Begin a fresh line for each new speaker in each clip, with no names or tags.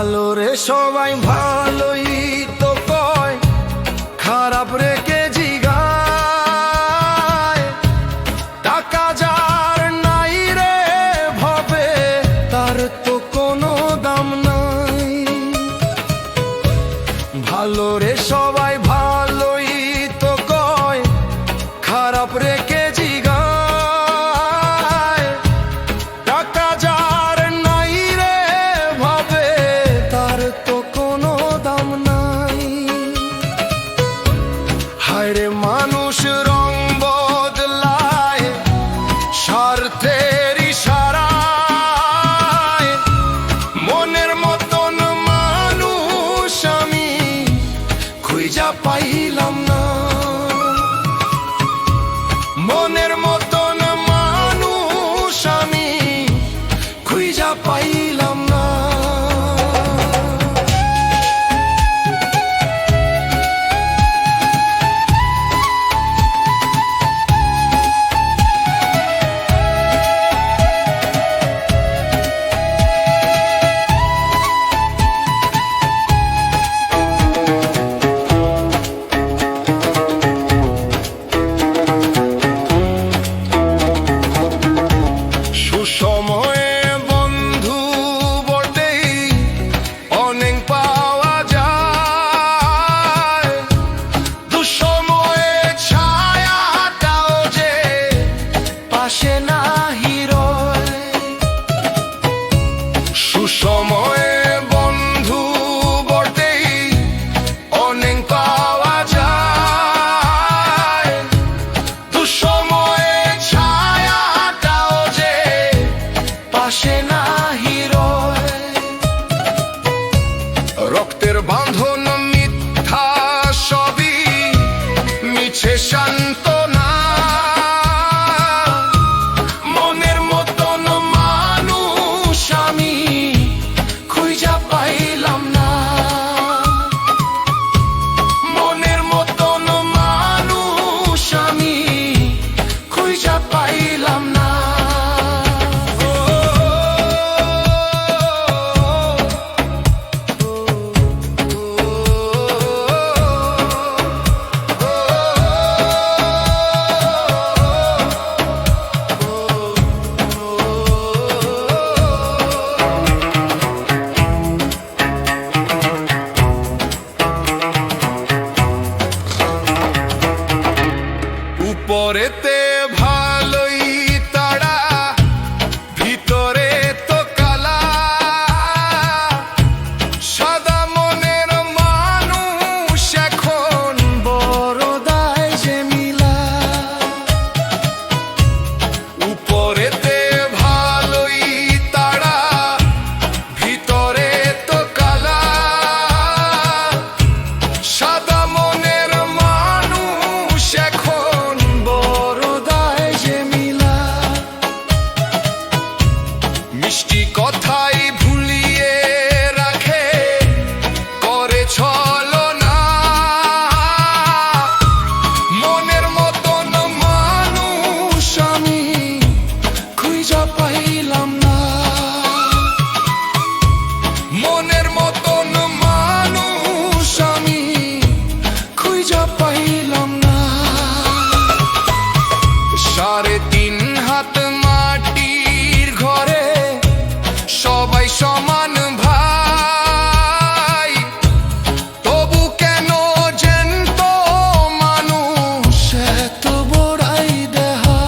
ভালো রে সবাই ভালোই তো কয়, খারাপ রেখে জিগায়। টাকা যার নাই রে ভাবে, তার তো কোনো দাম নাই। ভালো রে সবাই ভালোই তো কয়, খারাপ রেখে জিগায়। টাকা যার নাই রে ভাবে, তার তো কোনো দাম নাই। হায় রে মানুষ রং বদলায় স্বার্থের ইশারায়। মনের মতন মানুষ আমি খুঁজা পাইলাম না। মনের মতন মানুষ আমি খুঁজা পাইলাম না। সুসময়ে বন্ধু বটেই অনেক পাওয়া যায়। দুঃসময়ে ছায়াটাও যে পাশে নাহি রয়। সুসময়ে বন্ধু বটেই অনেক পাওয়া যায়। দুঃসময়ে ছায়াটাও যে পাশে নাহি রয়। রক্তের বাঁধন মিথ্যা সবই মিছে সান্ত্বনা। মনের মতন মানুষ আমি খুঁজা পাইলাম না। মনের মতন মানুষ আমি খুঁজা পাইলাম না। উপরেতে ভালোই তারা, ভিতরে তো কালা। সাদা মনের মানুষ এখন বড় দায় যে মিলা। উপরেতে ভালোই তারা, ভিতরে তো কালা। সাদা মনের মানুষ এখন বড় দায় যে মিলা। মিষ্টি কথাই ভুলিয়ে রাখে, করে ছলনা। মনের মতন মানুষ আমি খুঁজা পাইলাম না। মনের মতন মানুষ আমি খুঁজা পাইলাম না। 3.5 হাত মাটির ঘরে সবাই সমান ভাই। তবু কেন জ্যান্ত মানুষ এত বড়াই দেহা।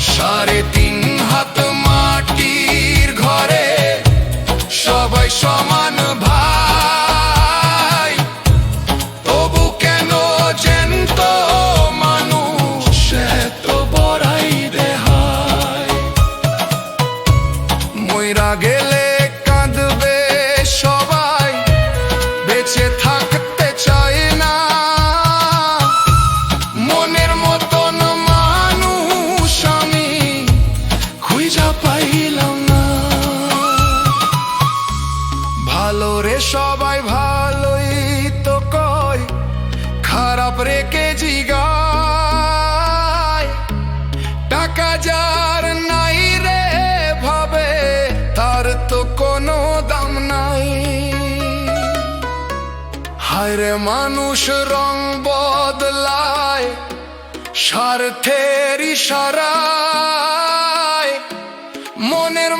3.5 হাত মাটির ঘরে সবাই সমান ভাই। তবু কেন জ্যান্ত মানুষ এত বড়াই দেহায়। মইরা গেলে কাঁদবে সবাই, বেঁচে থাকতে চায় না। মনের মতন মানুষ আমি খুঁজা পাইলাম না। ভালো রে সবাই ভালোই তো কয়, খারাপ রেখে জিগায়। টাকা যার নাই রে ভাবে, তার তো কোনো হায়রে মানুষ রং বদলায় স্বার্থের ইশারায়, মনের